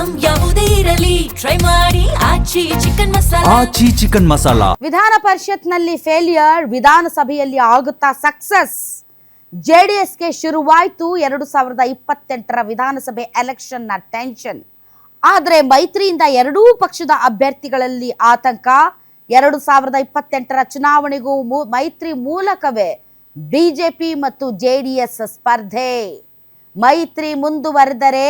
Item ಯಾವುದೇ ಇರಲಿ try ಮಾಡಿ ಆಚಿ ಚಿಕನ್ ಮಸಾಲಾ. ವಿಧಾನ ಪರಿಷತ್ನಲ್ಲಿ ಫೇಲಿಯರ್, ವಿಧಾನಸಭೆಯಲ್ಲಿ ಆಗುತ್ತಾ ಸಕ್ಸಸ್. ಜೆಡಿಎಸ್ಗೆ ಶುರುವಾಯಿತು 2028ರ ವಿಧಾನಸಭೆ ಎಲೆಕ್ಷನ್ನ ಟೆನ್ಷನ್. ಆದರೆ ಮೈತ್ರಿಯಿಂದ ಎರಡೂ ಪಕ್ಷದ ಅಭ್ಯರ್ಥಿಗಳಲ್ಲಿ ಆತಂಕ. 2028ರ ಚುನಾವಣೆಗೂ ಮೈತ್ರಿ ಮೂಲಕವೇ ಬಿಜೆಪಿ ಮತ್ತು ಜೆಡಿಎಸ್ ಸ್ಪರ್ಧೆ. ಮೈತ್ರಿ ಮುಂದುವರೆದರೆ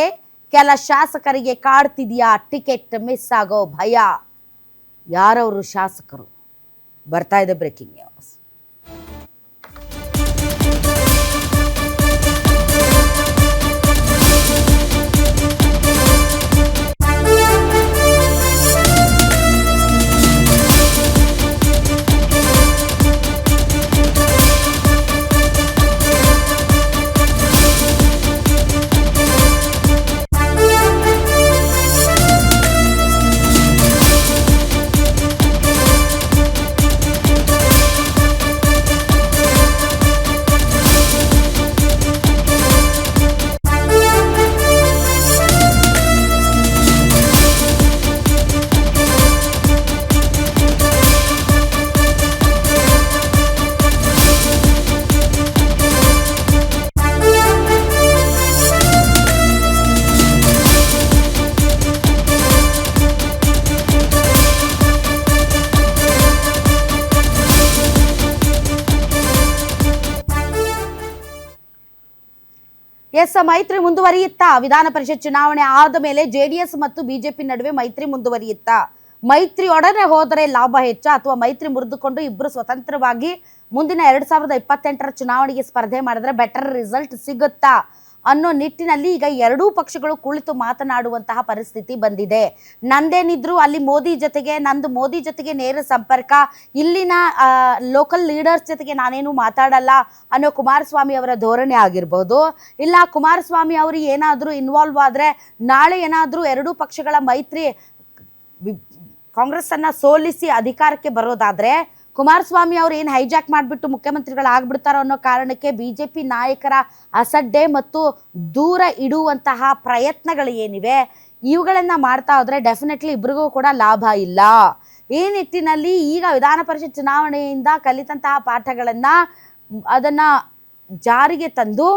ಕೆಲ ಶಾಸಕರಿಗೆ ಕಾಡ್ತಿದೆಯಾ ಟಿಕೆಟ್ ಮಿಸ್ ಆಗೋ ಭಯ? ಯಾರವರು ಶಾಸಕರು? ಬರ್ತಾ ಇದೆ ಬ್ರೇಕಿಂಗ್ ನ್ಯೂಸ್. ಮೈತ್ರಿ ಮುಂದುವರಿಯುತ್ತಾ? ವಿಧಾನ ಪರಿಷತ್ ಚುನಾವಣೆ ಆದ ಮೇಲೆ ಜೆಡಿಎಸ್ ಮತ್ತು ಬಿಜೆಪಿ ನಡುವೆ ಮೈತ್ರಿ ಮುಂದುವರಿಯುತ್ತಾ? ಮೈತ್ರಿಯೊಡನೆ ಹೋದರೆ ಲಾಭ ಹೆಚ್ಚ ಅಥವಾ ಮೈತ್ರಿ ಮುರಿದುಕೊಂಡು ಇಬ್ಬರು ಸ್ವತಂತ್ರವಾಗಿ ಮುಂದಿನ 2028ರ ಚುನಾವಣೆಗೆ ಸ್ಪರ್ಧೆ ಮಾಡಿದ್ರೆ ಬೆಟರ್ ರಿಸಲ್ಟ್ ಸಿಗುತ್ತಾ ಅನ್ನೋ ನಿಟ್ಟಿನಲ್ಲಿ ಈಗ ಎರಡೂ ಪಕ್ಷಗಳು ಕುಳಿತು ಮಾತನಾಡುವಂತಹ ಪರಿಸ್ಥಿತಿ ಬಂದಿದೆ. ನಂದೇನಿದ್ರು ಅಲ್ಲಿ ಮೋದಿ ಜೊತೆಗೆ ನೇರ ಸಂಪರ್ಕ, ಇಲ್ಲಿನ ಲೋಕಲ್ ಲೀಡರ್ಸ್ ಜೊತೆಗೆ ನಾನೇನು ಮಾತಾಡಲ್ಲ ಅನ್ನೋ ಕುಮಾರಸ್ವಾಮಿ ಅವರ ಧೋರಣೆ ಆಗಿರ್ಬೋದು. ಇಲ್ಲ ಕುಮಾರಸ್ವಾಮಿ ಅವರು ಏನಾದರೂ ಇನ್ವಾಲ್ವ್ ಆದರೆ ನಾಳೆ ಏನಾದರೂ ಎರಡೂ ಪಕ್ಷಗಳ ಮೈತ್ರಿ ಕಾಂಗ್ರೆಸ್ಸನ್ನು ಸೋಲಿಸಿ ಅಧಿಕಾರಕ್ಕೆ ಬರೋದಾದರೆ ಕುಮಾರಸ್ವಾಮಿ ಅವರು ಏನು ಹೈಜಾಕ್ ಮಾಡಿಬಿಟ್ಟು ಮುಖ್ಯಮಂತ್ರಿಗಳಾಗ್ಬಿಡ್ತಾರೋ ಅನ್ನೋ ಕಾರಣಕ್ಕೆ ಬಿಜೆಪಿ ನಾಯಕರ ಅಸಡ್ಡೆ ಮತ್ತು ದೂರ ಇಡುವಂತಹ ಪ್ರಯತ್ನಗಳು ಏನಿವೆ ಇವುಗಳನ್ನು ಮಾಡ್ತಾ ಹೋದರೆ ಡೆಫಿನೆಟ್ಲಿ ಇಬ್ಬರಿಗೂ ಕೂಡ ಲಾಭ ಇಲ್ಲ. ಈ ನಿಟ್ಟಿನಲ್ಲಿ ಈಗ ವಿಧಾನ ಪರಿಷತ್ ಚುನಾವಣೆಯಿಂದ ಕಲಿತಂತಹ ಪಾಠಗಳನ್ನು ಅದನ್ನು ಜಾರಿಗೆ ತಂದು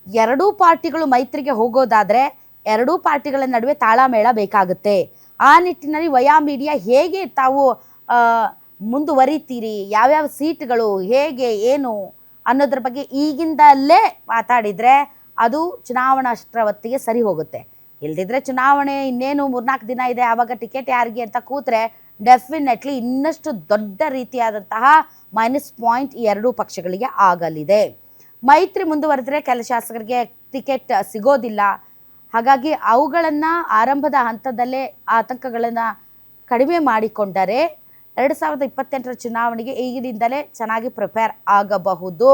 ಎರಡೂ ಪಾರ್ಟಿಗಳು ಮೈತ್ರಿಗೆ ಹೋಗೋದಾದರೆ ಎರಡೂ ಪಾರ್ಟಿಗಳ ನಡುವೆ ತಾಳಮೇಳ ಬೇಕಾಗುತ್ತೆ. ಆ ನಿಟ್ಟಿನಲ್ಲಿ ವಯಾ ಮೀಡಿಯಾ ಹೇಗೆ ತಾವು ಮುಂದುವರಿತೀರಿ, ಯಾವ್ಯಾವ ಸೀಟ್ಗಳು ಹೇಗೆ ಏನು ಅನ್ನೋದ್ರ ಬಗ್ಗೆ ಈಗಿಂದಲೇ ಮಾತಾಡಿದರೆ ಅದು ಚುನಾವಣಾಷ್ಟರ ಹೊತ್ತಿಗೆ ಸರಿ ಹೋಗುತ್ತೆ. ಇಲ್ದಿದ್ರೆ ಚುನಾವಣೆ ಇನ್ನೇನು 3-4 ದಿನ ಇದೆ, ಆವಾಗ ಟಿಕೆಟ್ ಯಾರಿಗೆ ಅಂತ ಕೂತ್ರೆ ಡೆಫಿನೆಟ್ಲಿ ಇನ್ನಷ್ಟು ದೊಡ್ಡ ರೀತಿಯಾದಂತಹ -ಪಾಯಿಂಟ್ ಎರಡೂ ಪಕ್ಷಗಳಿಗೆ ಆಗಲಿದೆ. ಮೈತ್ರಿ ಮುಂದುವರೆದರೆ ಕೆಲ ಶಾಸಕರಿಗೆ ಟಿಕೆಟ್ ಸಿಗೋದಿಲ್ಲ. ಹಾಗಾಗಿ ಅವುಗಳನ್ನು ಆರಂಭದ ಹಂತದಲ್ಲೇ ಆತಂಕಗಳನ್ನು ಕಡಿಮೆ ಮಾಡಿಕೊಂಡರೆ 2028ರ ಚುನಾವಣೆಗೆ ಈಗಿನಿಂದಲೇ ಚೆನ್ನಾಗಿ ಪ್ರಿಪೇರ್ ಆಗಬಹುದು.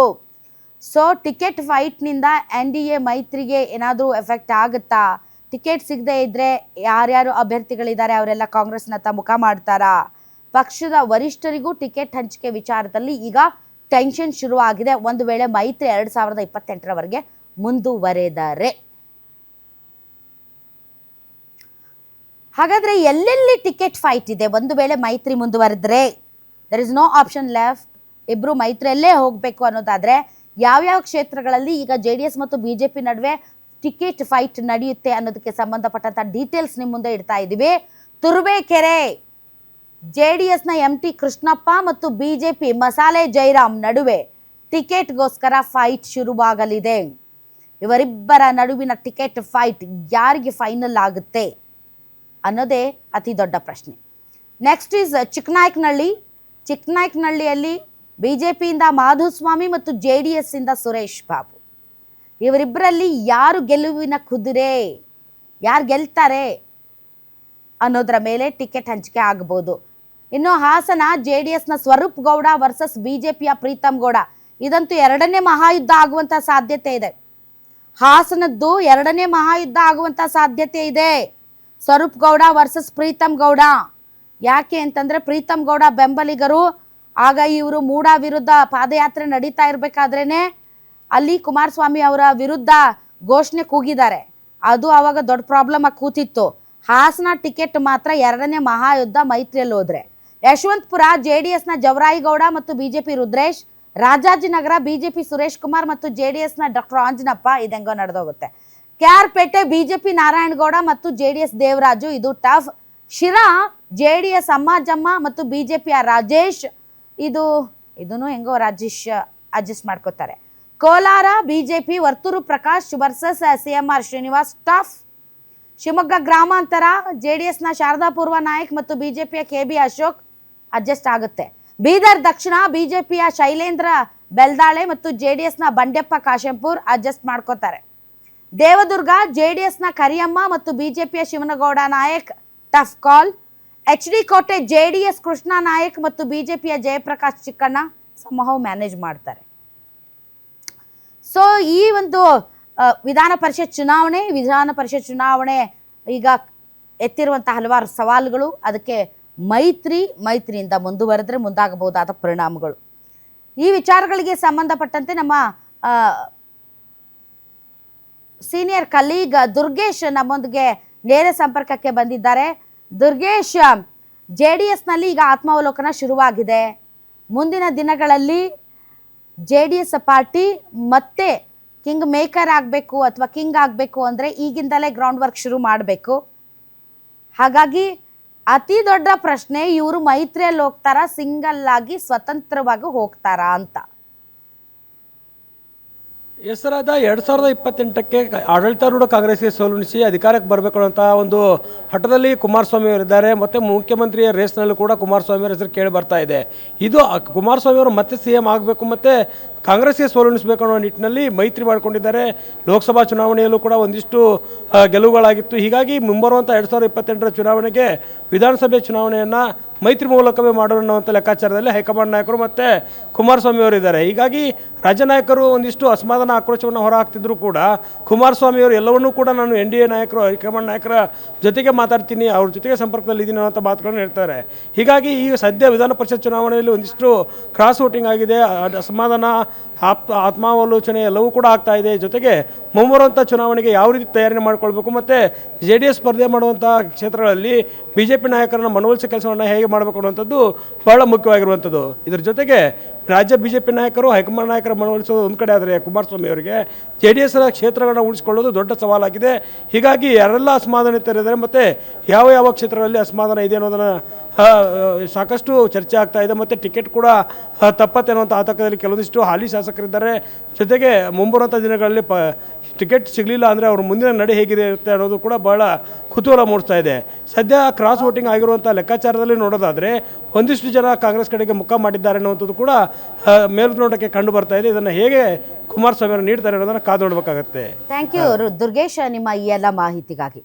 ಸೊ ಟಿಕೆಟ್ ಫೈಟ್ನಿಂದ NDA ಮೈತ್ರಿಗೆ ಏನಾದರೂ ಎಫೆಕ್ಟ್ ಆಗುತ್ತಾ? ಟಿಕೆಟ್ ಸಿಗದೇ ಇದ್ದರೆ ಯಾರ್ಯಾರು ಅಭ್ಯರ್ಥಿಗಳಿದ್ದಾರೆ ಅವರೆಲ್ಲ ಕಾಂಗ್ರೆಸ್ನತ್ತ ಮುಖ ಮಾಡ್ತಾರಾ? ಪಕ್ಷದ ವರಿಷ್ಠರಿಗೂ ಟಿಕೆಟ್ ಹಂಚಿಕೆ ವಿಚಾರದಲ್ಲಿ ಈಗ ಟೆನ್ಷನ್ ಶುರುವಾಗಿದೆ. ಒಂದು ವೇಳೆ ಮೈತ್ರಿ 2028ರವರೆಗೆ ಮುಂದುವರೆದರೆ. ಹಾಗಾದರೆ ಎಲ್ಲೆಲ್ಲಿ ಟಿಕೆಟ್ ಫೈಟ್ ಇದೆ? ಒಂದು ವೇಳೆ ಮೈತ್ರಿ ಮುಂದುವರೆದ್ರೆ there is no option left, ಇಬ್ಬರು ಮೈತ್ರಿಯಲ್ಲೇ ಹೋಗಬೇಕು ಅನ್ನೋದಾದರೆ ಯಾವ್ಯಾವ ಕ್ಷೇತ್ರಗಳಲ್ಲಿ ಈಗ JDS ಮತ್ತು BJP ನಡುವೆ ಟಿಕೆಟ್ ಫೈಟ್ ನಡೆಯುತ್ತೆ ಅನ್ನೋದಕ್ಕೆ ಸಂಬಂಧಪಟ್ಟಂಥ ಡೀಟೇಲ್ಸ್ ನಿಮ್ಮ ಮುಂದೆ ಇಡ್ತಾ ಇದ್ದೀವಿ. ತುರುವೇಕೆರೆ JDSನ MT ಕೃಷ್ಣಪ್ಪ ಮತ್ತು BJP ಮಸಾಲೆ ಜೈರಾಮ್ ನಡುವೆ ಟಿಕೆಟ್ಗೋಸ್ಕರ ಫೈಟ್ ಶುರುವಾಗಲಿದೆ. ಇವರಿಬ್ಬರ ನಡುವಿನ ಟಿಕೆಟ್ ಫೈಟ್ ಯಾರಿಗೆ ಫೈನಲ್ ಆಗುತ್ತೆ ಅನ್ನೋದೇ ಅತಿ ದೊಡ್ಡ ಪ್ರಶ್ನೆ. ನೆಕ್ಸ್ಟ್ ಈಸ್ ಚಿಕ್ಕನಾಯಕನಹಳ್ಳಿಯಲ್ಲಿ BJPಯಿಂದ ಮಾಧುಸ್ವಾಮಿ ಮತ್ತು JDSಯಿಂದ ಸುರೇಶ್ ಬಾಬು. ಇವರಿಬ್ಬರಲ್ಲಿ ಯಾರು ಗೆಲುವಿನ ಕುದುರೆ, ಯಾರು ಗೆಲ್ತಾರೆ ಅನ್ನೋದರ ಮೇಲೆ ಟಿಕೆಟ್ ಹಂಚಿಕೆ ಆಗಬಹುದು. ಇನ್ನು ಹಾಸನ JDSನ ಸ್ವರೂಪ್ ಗೌಡ ವರ್ಸಸ್ BJPಯ ಪ್ರೀತಮ್ ಗೌಡ, ಇದಂತೂ ಎರಡನೇ ಮಹಾಯುದ್ಧ ಆಗುವಂಥ ಸಾಧ್ಯತೆ ಇದೆ. ಹಾಸನದ್ದು ಎರಡನೇ ಮಹಾಯುದ್ಧ ಆಗುವಂಥ ಸಾಧ್ಯತೆ ಇದೆ. ಸ್ವರೂಪ್ ಗೌಡ ವರ್ಸಸ್ ಪ್ರೀತಮ್ ಗೌಡ. ಯಾಕೆ ಅಂತಂದರೆ ಪ್ರೀತಮ್ ಗೌಡ ಬೆಂಬಲಿಗರು ಆಗ ಇವರು ಮೂಡ ವಿರುದ್ಧ ಪಾದಯಾತ್ರೆ ನಡೀತಾ ಇರಬೇಕಾದ್ರೇ ಅಲ್ಲಿ ಕುಮಾರಸ್ವಾಮಿ ಅವರ ವಿರುದ್ಧ ಘೋಷಣೆ ಕೂಗಿದ್ದಾರೆ. ಅದು ಆವಾಗ ದೊಡ್ಡ ಪ್ರಾಬ್ಲಮ್ ಆಗಿ ಕೂತಿತ್ತು. ಹಾಸನ ಟಿಕೆಟ್ ಮಾತ್ರ ಎರಡನೇ ಮಹಾಯುದ್ಧ ಮೈತ್ರಿಯಲ್ಲಿ ಹೋದ್ರೆ. ಯಶವಂತಪುರ JDSನ ಜವರಾಯಿಗೌಡ ಮತ್ತು ಬಿಜೆಪಿ ರುದ್ರೇಶ್, ರಾಜಾಜಿನಗರ ಬಿಜೆಪಿ ಸುರೇಶ್ ಕುಮಾರ್ ಮತ್ತು JDSನ ಡಾಕ್ಟರ್ ಆಂಜನಪ್ಪ, ಇದೆಂಗೋ ನಡೆದೋಗುತ್ತೆ. KR-ಪೇಟೆ ಬಿಜೆಪಿ ನಾರಾಯಣಗೌಡ ಮತ್ತು JDS ದೇವರಾಜು, ಇದು ಟಫ್. ಶಿರಾ JDS ಅಮ್ಮಾಜಮ್ಮ ಮತ್ತು ಬಿಜೆಪಿಯ ರಾಜೇಶ್, ಇದನ್ನು ಹೆಂಗೋ ರಾಜೇಶ್ ಅಡ್ಜಸ್ಟ್ ಮಾಡ್ಕೋತಾರೆ. Kolar BJP Varthur Prakash versus CMR Srinivas, tough. Shivamogga ಗ್ರಾಮಾಂತರ JDSನ ಶಾರದಾ ಪೂರ್ವ ನಾಯಕ್ ಮತ್ತು ಬಿಜೆಪಿಯ KB ಅಶೋಕ್, ಅಡ್ಜಸ್ಟ್ ಆಗುತ್ತೆ. ಬೀದರ್ ದಕ್ಷಿಣ ಬಿಜೆಪಿಯ ಶೈಲೇಂದ್ರ ಬೆಲ್ದಾಳೆ ಮತ್ತು JDSನ ಬಂಡೆಪ್ಪ ಕಾಶೆಂಪುರ್, ಅಡ್ಜಸ್ಟ್ ಮಾಡ್ಕೋತಾರೆ. ದೇವದುರ್ಗ JDSನ ಕರಿಯಮ್ಮ ಮತ್ತು ಬಿಜೆಪಿಯ ಶಿವನಗೌಡ ನಾಯಕ್, ಟಫ್ ಕಾಲ್. HD ಕೋಟೆ JDS ಕೃಷ್ಣ ನಾಯಕ್ ಮತ್ತು ಬಿಜೆಪಿಯ ಜಯಪ್ರಕಾಶ್ ಚಿಕ್ಕಣ್ಣ, ಸಮಹೌ ಮ್ಯಾನೇಜ್ ಮಾಡ್ತಾರೆ. ಸೊ ಈ ಒಂದು ವಿಧಾನ ಪರಿಷತ್ ಚುನಾವಣೆ ಈಗ ಎತ್ತಿರುವಂಥ ಹಲವಾರು ಸವಾಲುಗಳು, ಅದಕ್ಕೆ ಮೈತ್ರಿಯಿಂದ ಮುಂದುವರೆದ್ರೆ ಮುಂದಾಗಬಹುದಾದ ಪರಿಣಾಮಗಳು, ಈ ವಿಚಾರಗಳಿಗೆ ಸಂಬಂಧಪಟ್ಟಂತೆ ನಮ್ಮ ಸೀನಿಯರ್ ಕಲೀಗ್ ದುರ್ಗೇಶ್ ನಮ್ಮೊಂದಿಗೆ ನೇರ ಸಂಪರ್ಕಕ್ಕೆ ಬಂದಿದ್ದಾರೆ. ದುರ್ಗೇಶ್, JDSನಲ್ಲಿ ಈಗ ಆತ್ಮಾವಲೋಕನ ಶುರುವಾಗಿದೆ. ಮುಂದಿನ ದಿನಗಳಲ್ಲಿ JDS ಪಾರ್ಟಿ ಮತ್ತೆ ಕಿಂಗ್ ಮೇಕರ್ ಆಗಬೇಕು ಅಥವಾ ಕಿಂಗ್ ಆಗಬೇಕು ಅಂದರೆ ಈಗಿಂದಲೇ ಗ್ರೌಂಡ್ ವರ್ಕ್ ಶುರು ಮಾಡಬೇಕು. ಹಾಗಾಗಿ ಅತಿ ದೊಡ್ಡ ಪ್ರಶ್ನೆ, ಇವರು ಮೈತ್ರಿಯಲ್ಲಿ ಹೋಗ್ತಾರಾ, ಸಿಂಗಲ್ ಆಗಿ ಸ್ವತಂತ್ರವಾಗಿ ಹೋಗ್ತಾರಾ ಅಂತ. ಹೆಸರಾದ 2028ಕ್ಕೆ ಆಡಳಿತಾರೂಢ ಕಾಂಗ್ರೆಸ್ಗೆ ಸೋಲುಣಿಸಿ ಅಧಿಕಾರಕ್ಕೆ ಬರಬೇಕು ಅನ್ನೋಂಥ ಒಂದು ಹಠದಲ್ಲಿ ಕುಮಾರಸ್ವಾಮಿ ಅವರಿದ್ದಾರೆ. ಮತ್ತು ಮುಖ್ಯಮಂತ್ರಿಯ ರೇಸ್ನಲ್ಲೂ ಕೂಡ ಕುಮಾರಸ್ವಾಮಿ ಅವರ ಹೆಸರು ಕೇಳಿ ಬರ್ತಾ ಇದೆ. ಇದು ಕುಮಾರಸ್ವಾಮಿ ಅವರು ಮತ್ತೆ CM ಆಗಬೇಕು ಮತ್ತು ಕಾಂಗ್ರೆಸ್ಗೆ ಸೋಲುಣಿಸಬೇಕು ಅನ್ನೋ ನಿಟ್ಟಿನಲ್ಲಿ ಮೈತ್ರಿ ಮಾಡಿಕೊಂಡಿದ್ದಾರೆ. ಲೋಕಸಭಾ ಚುನಾವಣೆಯಲ್ಲೂ ಕೂಡ ಒಂದಿಷ್ಟು ಗೆಲುವುಗಳಾಗಿತ್ತು. ಹೀಗಾಗಿ ಮುಂಬರುವಂಥ 2028ರ ಚುನಾವಣೆಗೆ ವಿಧಾನಸಭೆ ಚುನಾವಣೆಯನ್ನು ಮೈತ್ರಿ ಮೂಲಕವೇ ಮಾಡೋಣ ಅನ್ನುವಂಥ ಲೆಕ್ಕಾಚಾರದಲ್ಲಿ ಹೈಕಮಾಂಡ್ ನಾಯಕರು ಮತ್ತು ಕುಮಾರಸ್ವಾಮಿ ಅವರು ಇದ್ದಾರೆ. ಹೀಗಾಗಿ ರಾಜ್ಯ ನಾಯಕರು ಒಂದಿಷ್ಟು ಅಸಮಾಧಾನ ಆಕ್ರೋಶವನ್ನು ಹೊರಹಾಕ್ತಿದ್ರು ಕೂಡ ಕುಮಾರಸ್ವಾಮಿ ಅವರು ಎಲ್ಲವನ್ನೂ ಕೂಡ ನಾನು NDA ನಾಯಕರು, ಹೈಕಮಾಂಡ್ ನಾಯಕರ ಜೊತೆಗೆ ಮಾತಾಡ್ತೀನಿ, ಅವ್ರ ಜೊತೆಗೆ ಸಂಪರ್ಕದಲ್ಲಿ ಇದ್ದೀನಿ ಅನ್ನೋಂಥ ಮಾತುಗಳನ್ನು ಹೇಳ್ತಾರೆ. ಹೀಗಾಗಿ ಈಗ ಸದ್ಯ ವಿಧಾನ ಪರಿಷತ್ ಚುನಾವಣೆಯಲ್ಲಿ ಒಂದಿಷ್ಟು ಕ್ರಾಸ್ ವೋಟಿಂಗ್ ಆಗಿದೆ, ಅಸಮಾಧಾನ, ಆತ್ಮಾವಲೋಚನೆ ಎಲ್ಲವೂ ಕೂಡ ಆಗ್ತಾ ಇದೆ. ಜೊತೆಗೆ ಮುಂಬರುವಂಥ ಚುನಾವಣೆಗೆ ಯಾವ ರೀತಿ ತಯಾರಿ ಮಾಡಿಕೊಳ್ಬೇಕು ಮತ್ತು JDS ಸ್ಪರ್ಧೆ ಮಾಡುವಂಥ ಕ್ಷೇತ್ರಗಳಲ್ಲಿ BJP ನಾಯಕರನ್ನು ಮನವೊಲಿಸೋ ಕೆಲಸವನ್ನು ಹೇಗೆ ಮಾಡಬೇಕು ಅನ್ನುವಂಥದ್ದು ಬಹಳ ಮುಖ್ಯವಾಗಿರುವಂಥದ್ದು. ಇದರ ಜೊತೆಗೆ ರಾಜ್ಯ BJP ನಾಯಕರು, ಹೈಕಮಾಂಡ್ ನಾಯಕರ ಮನವೊಲಿಸೋದು ಒಂದು ಕಡೆ ಆದರೆ ಕುಮಾರಸ್ವಾಮಿ ಅವರಿಗೆ JDSನ ಕ್ಷೇತ್ರಗಳನ್ನ ಉಳಿಸಿಕೊಳ್ಳೋದು ದೊಡ್ಡ ಸವಾಲಾಗಿದೆ. ಹೀಗಾಗಿ ಯಾರೆಲ್ಲ ಅಸಮಾಧಾನ ತೆರೆದರೆ ಮತ್ತು ಯಾವ ಕ್ಷೇತ್ರಗಳಲ್ಲಿ ಅಸಮಾಧಾನ ಇದೆ ಅನ್ನೋದನ್ನು ಸಾಕಷ್ಟು ಚರ್ಚೆ ಆಗ್ತಾ ಇದೆ. ಮತ್ತು ಟಿಕೆಟ್ ಕೂಡ ತಪ್ಪತ್ತೆ ಅನ್ನುವಂಥ ಆತಂಕದಲ್ಲಿ ಕೆಲವೊಂದಿಷ್ಟು ಹಾಲಿ ಶಾಸಕರಿದ್ದಾರೆ. ಜೊತೆಗೆ ಮುಂಬರುವಂಥ ದಿನಗಳಲ್ಲಿ ಟಿಕೆಟ್ ಸಿಗಲಿಲ್ಲ ಅಂದರೆ ಅವ್ರ ಮುಂದಿನ ನಡೆ ಹೇಗಿದೆ ಇರುತ್ತೆ ಅನ್ನೋದು ಕೂಡ ಬಹಳ ಕುತೂಹಲ ಮೂಡಿಸ್ತಾ ಇದೆ. ಸದ್ಯ ಕ್ರಾಸ್ ವೋಟಿಂಗ್ ಆಗಿರುವಂಥ ಲೆಕ್ಕಾಚಾರದಲ್ಲಿ ನೋಡೋದಾದರೆ ಒಂದಿಷ್ಟು ಜನ ಕಾಂಗ್ರೆಸ್ ಕಡೆಗೆ ಮುಖ ಮಾಡಿದ್ದಾರೆ ಅನ್ನುವಂಥದ್ದು ಕೂಡ ಮೇಲ್ನೋಟಕ್ಕೆ ಕಂಡು ಬರ್ತಾ ಇದೆ. ಇದನ್ನು ಹೇಗೆ ಕುಮಾರಸ್ವಾಮಿ ಅವರು ನೀಡ್ತಾರೆ ಅನ್ನೋದನ್ನು ಕಾದು ನೋಡಬೇಕಾಗತ್ತೆ. ಥ್ಯಾಂಕ್ ಯು ದುರ್ಗೇಶ್, ನಿಮ್ಮ ಈ ಎಲ್ಲ ಮಾಹಿತಿಗಾಗಿ.